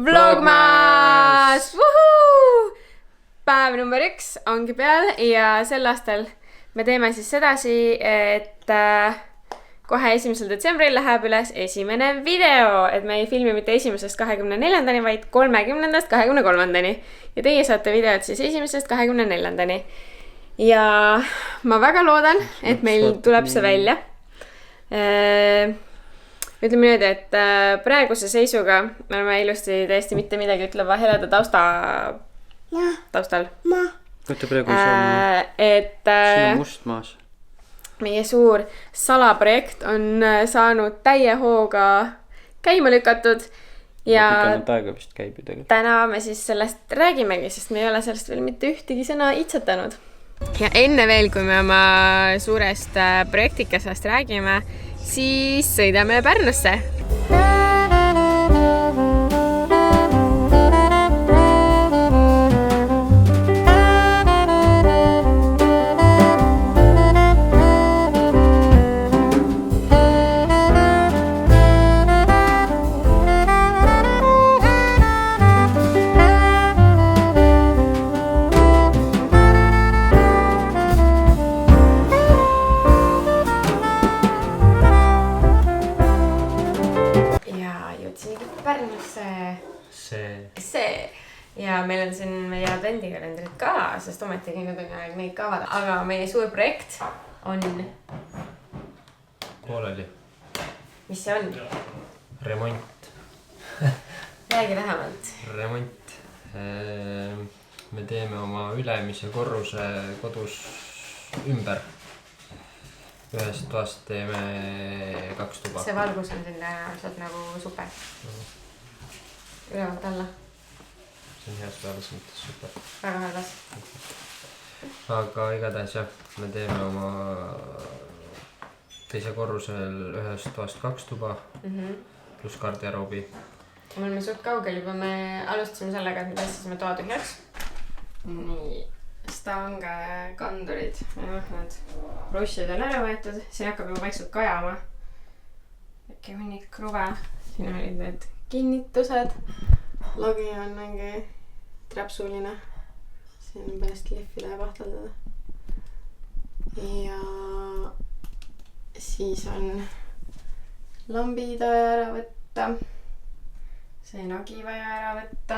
Vlogmas! Vuhuu! Päev number 1 ongi peal ja sel aastal me teeme siis sedasi, et kohe 1. detsembril läheb üles esimene video, et me ei filmi mitte 1. 24. vaid 30. 23. Ja teie saate videot siis 1. 24. Ja ma väga loodan, et meil tuleb see välja. Ütleme nüüd, et praeguse seisuga me oleme ilusti täiesti mitte midagi ütleva heleda taustal. Võtta praegu siin on must maas. Meie suur salaprojekt on saanud täie hooga käima lükatud. Ja pikemalt aega vist käib ju tegelikult. Täna me siis sellest räägimegi, sest me ei ole sellest veel mitte ühtegi sõna itsetanud. Ja enne veel, kui me oma suurest projektikasest räägime, siis sõidame Pärnusse. See. Ja meil on siin meie advendikalendrid ka, sest ometigi nüüd on aeg neid ka avada. Aga meie suur projekt on... Pooleli. Mis see on? Remont. Räägi lähemalt. Remont. Me teeme oma ülemise korruse kodus ümber. Ühest toast teeme 2 tuba. See valgus on siin tõenäoliselt nagu super. Ülevalt alla. See on heas peales mõttes super. Väga halvas. Aga igatahes jah, me teeme oma teise korrusel ühest toast 2 tuba pluss garderoobi. Me oleme suht kaugel juba, me alustasime sellega, et me tõstasime toa tühjaks. Nii, stange kandurid. Need russid on ära võetud. Siin hakkab juba vaikselt kajama. Äkki hunnik kruve. Siin olid need kinnitused. Lagi on mingi trapsuline. Siin on pärast lihvile ja pahtaldada. Ja siis on lambid vaja ära võtta. See nagi vaja ära võtta.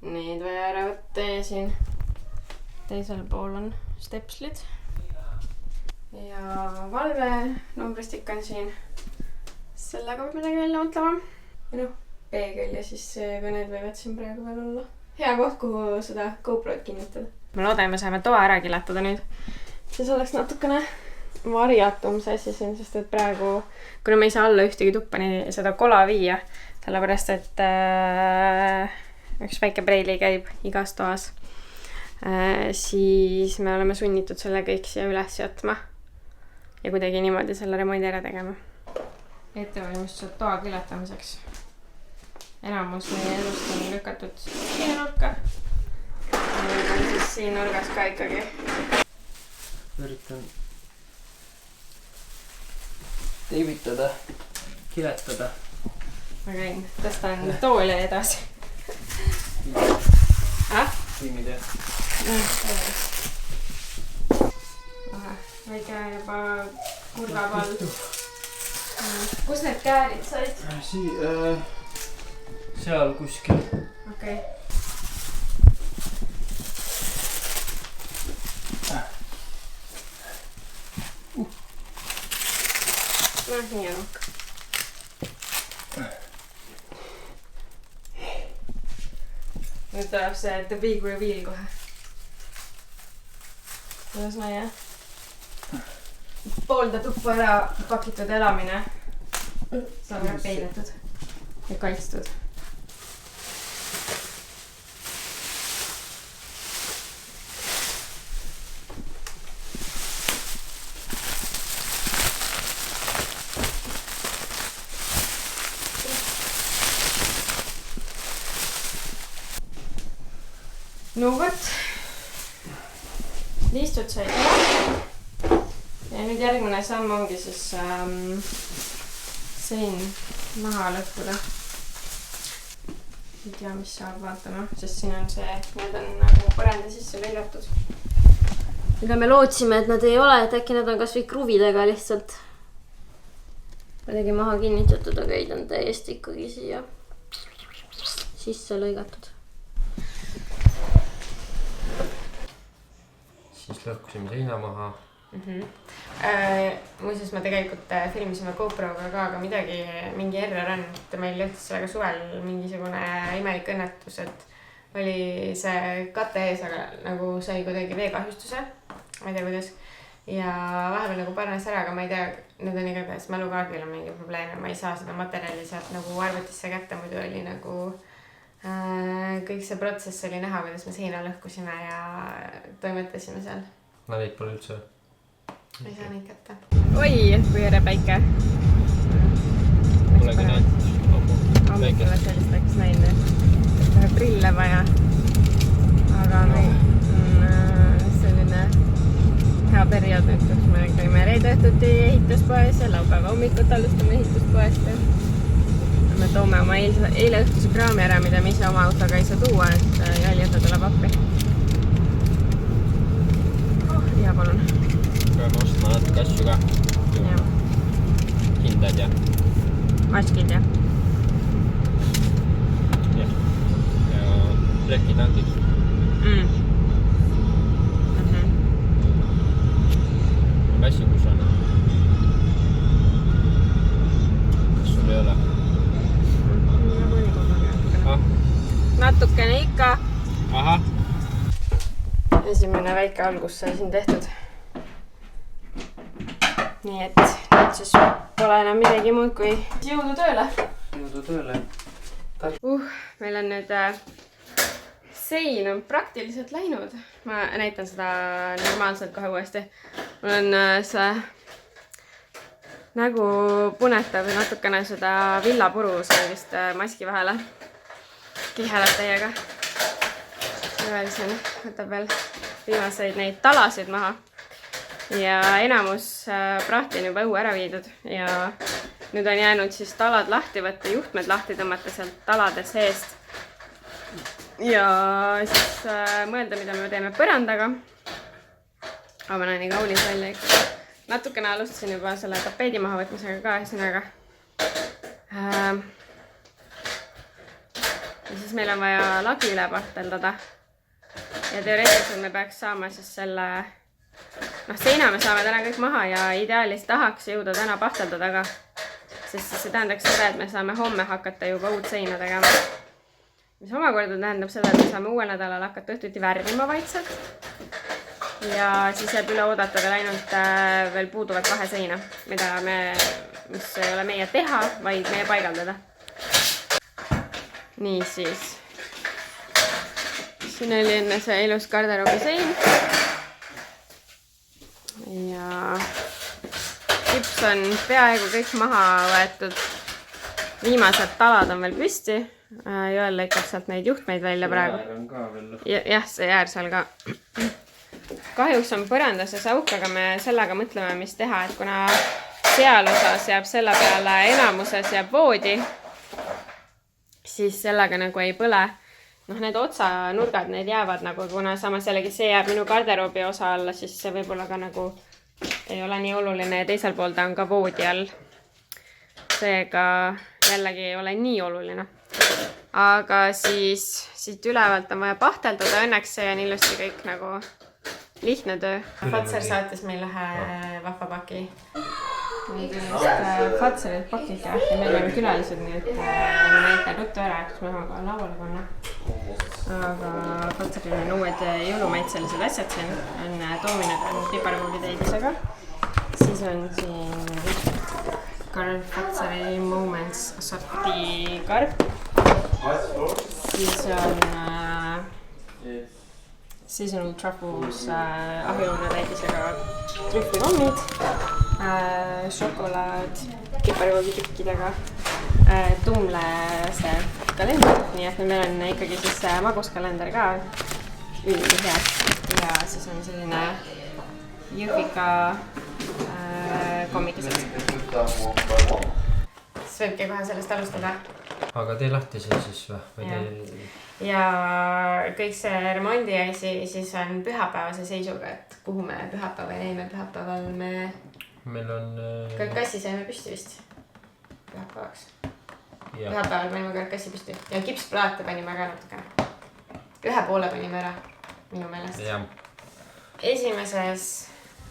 Need vaja ära võtta ja siin teisel pool on stepslid. Ja valve numbristik on siin. Sellega peab midagi välja mõtlema. Ja peegel ja siis kõned võivad siin praegu veel olla. Hea koht, kuhu seda GoPro'd kinnitada. Ma loodan, me saame toa ära kilatada nüüd. Siis oleks natukene varjatum see asi siin, sest et praegu, kuna me ei saa alla ühtegi tuppani seda kola viia, sellepärast, et üks väike preili käib igas toas, siis me oleme sunnitud selle kõik siia üles jätma ja kuidagi niimoodi selle remondi ära tegema. Ettevalmistused toa kiletamiseks. Enamus meie elust on lükatud siia nurka. Nüüd on siis siin nurgas ka ikkagi. Üritan teibitada, kiletada. Ma käin, tõstan tooli edasi. Tiimid jah. Väike juba kurva pall. Kus need käärid said? Seal kuskil. Okei. Nii on ok. Nüüd tuleb see the big reveal kohe. Kuidas meie poolda tuppa ära pakitud elamine saab ära peidetud ja kaitstud. No võt, liistud said ära ja nüüd järgmine samm ongi siis sein maha lõhkuda. ei tea, mis saab, vaatama, sest siin on see, need on nagu põranda sisse lõigatud. Mida me lootsime, et nad ei ole, et äkki nad on kas või kruvidega lihtsalt kuidagi maha kinnitatud, aga ei, ta on täiesti ikkagi siia sisse lõigatud. Siis lõhkusime seina maha. Muuseas, me tegelikult filmisime GoProga ka, aga mingi error on, et meil juhtis sellega suvel mingisugune imelik õnnetus, et oli see kate ees, aga nagu sai kuidagi veekahjustuse, ma ei tea kuidas. Ja vahepeal nagu paranes ära, aga ma ei tea, nüüd on igatahes mälukaardil on mingi probleem ja ma ei saa seda materjali sealt nagu arvutisse kätte, muidu oli nagu kõik see protsess oli näha, kuidas me seina lõhkusime ja toimetasime seal. No neid pole üldse. Ei saa neid kätte. Oi, kui ere päike. Polegi näinud. Hommikul sellist läks näinud. Vähe prille vaja. Aga selline hea periood nüüd, kus me käime reede õhtuti ehituspoes ja laupäeva hommikut alustame ehituspoest. Me toome oma eile õhtuse kraami ära, mida me ise oma autoga ei saa tuua, et Jaljata tuleb appi. Ja palun. Peame ostma natuke asju ka. Hindad ja maskid ja plekitankid. Väsi, kus on? Kas sul ei ole? Natukene ikka. Aha. Esimene väike algus sai siin tehtud. Nii et nüüd siis pole enam midagi muud kui jõudu tööle. Jõudu tööle. Meil on nüüd sein on praktiliselt läinud. Ma näitan seda normaalselt kohe uuesti. Mul on see nägu punetab ja natukene seda villapuru sai vist maski vahele. Kihelab teiega. Veel siin võtab veel viimaseid neid talasid maha. Ja enamus prahti on juba õue ära viidud ja nüüd on jäänud siis talad lahti võtta, juhtmed lahti tõmmata sealt talade seest. Ja siis mõelda, mida me teeme põrandaga. Aga ma näen nii kaunis välja ikka. Natukene alustasin juba selle tapeedi maha võtmisega ka ühesõnaga. Ja siis meil on vaja lagi üle pahteldada. Ja teoreetiliselt me peaks saama siis selle seina me saame täna kõik maha ja ideaalis tahaks jõuda täna pahteldada ka. Sest siis see tähendaks seda, et me saame homme hakata juba uut seina tegema. Mis omakorda tähendab seda, et me saame uuel nädalal hakata õhtuti värvima vaikselt. Ja siis jääb üle oodata veel ainult veel puuduvad 2 seina, mis ei ole meie teha, vaid meie paigaldada. Nii siis. Siin oli enne see ilus garderoobi sein. Ja kips on peaaegu kõik maha võetud. Viimased talad on veel püsti. Joel lõikab sealt neid juhtmeid välja praegu. Jah, see jäär seal ka. Kahjuks on põrandas ja sauk, aga me sellega mõtleme, mis teha, et kuna seal osas jääb selle peale enamuses jääb voodi, siis sellega nagu ei põle. Need otsanurgad, need jäävad nagu, kuna samas jällegi see jääb minu garderoobi osa alla, siis see võib-olla ka nagu ei ole nii oluline ja teisel pool ta on ka voodi all. Seega jällegi ei ole nii oluline. Aga siis siit ülevalt on vaja pahteldada, õnneks see on ilusti kõik nagu lihtne töö. Fatser saatis meil ühe vahvapaki. Meil just Fatserilt pakike ja meil on külalised, nii et ma näitan ruttu ära, kus me ka lauale panna. Aga Fatseril on uued jõulumaitselised asjad siin. On toominud piparkuuli teidisega. Siis on siin Karl Fatseri Moments sorti karp. Siis on Seasonal Truffles ahjuõune täidisega trühvikommid. Šokolaad piparkuuli tükkidega. Tumle see kalender, nii et meil on ikkagi siis maguskalender ka üldihea. Ja siis on selline jõhvika kommikesed. Siis võibki kohe sellest alustada. aga tee lahti see siis või Jah. tee... Ja kõik see remondi asi siis on pühapäevase seisuga, et kuhu me pühapäeval jäime. Pühapäeval me meil on karkassi saime püsti vist pühapäevaks. ja Pühapäeval panime karkassi püsti ja kipsplaate panime ka natukene. Ühe poole panime ära minu meelest. ja Esimeses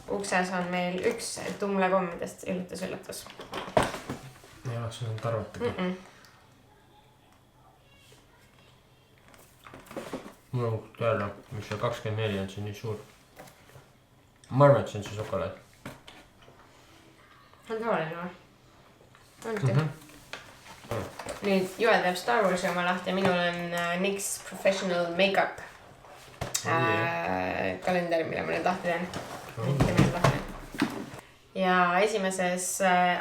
ukses on meil üks tumlekommidest üllatus. ei oleks võinud arvatagi. Mul on teada, mis see 24 on see nii suur. Ma arvan, et see on see šokolaad. On tavaline või? On Nüüd Joel teeb Star Warsi oma lahti ja minul on NYX Professional Makeup kalender, mille ma nüüd lahti teen. Ja esimeses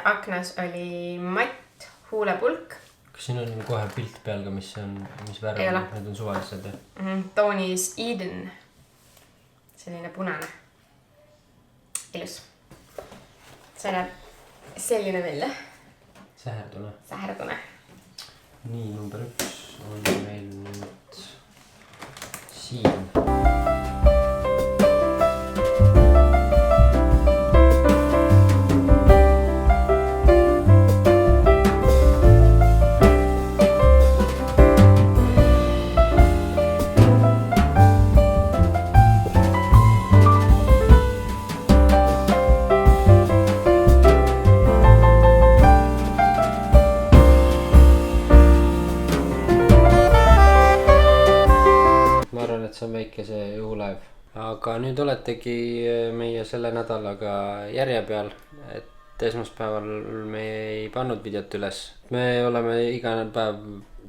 aknas oli matt huulepulk. Kas siin on kohe pilt peal ka, mis värv Ei on? ole. Need on suvalised. Toonis Eden. Selline punane. Ilus. See näeb selline välja. Säherdune. Säherdune. Nii, number 1 on meil nüüd siin. See on väike see juhuleev. Aga nüüd oletegi meie selle nädalaga järje peal, et esmaspäeval me ei pannud videot üles. Me oleme iga päev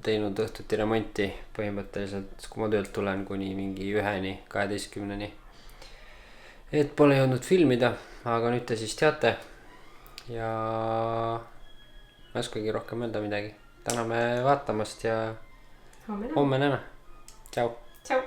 teinud õhtuti remonti põhimõtteliselt, kui ma töölt tulen kuni mingi 1-ni, 12-ni. Et pole jõudnud filmida, aga nüüd te siis teate. Ja ma ei oskagi rohkem öelda midagi. Täname vaatamast ja homme näeme. Tšau. Tšau.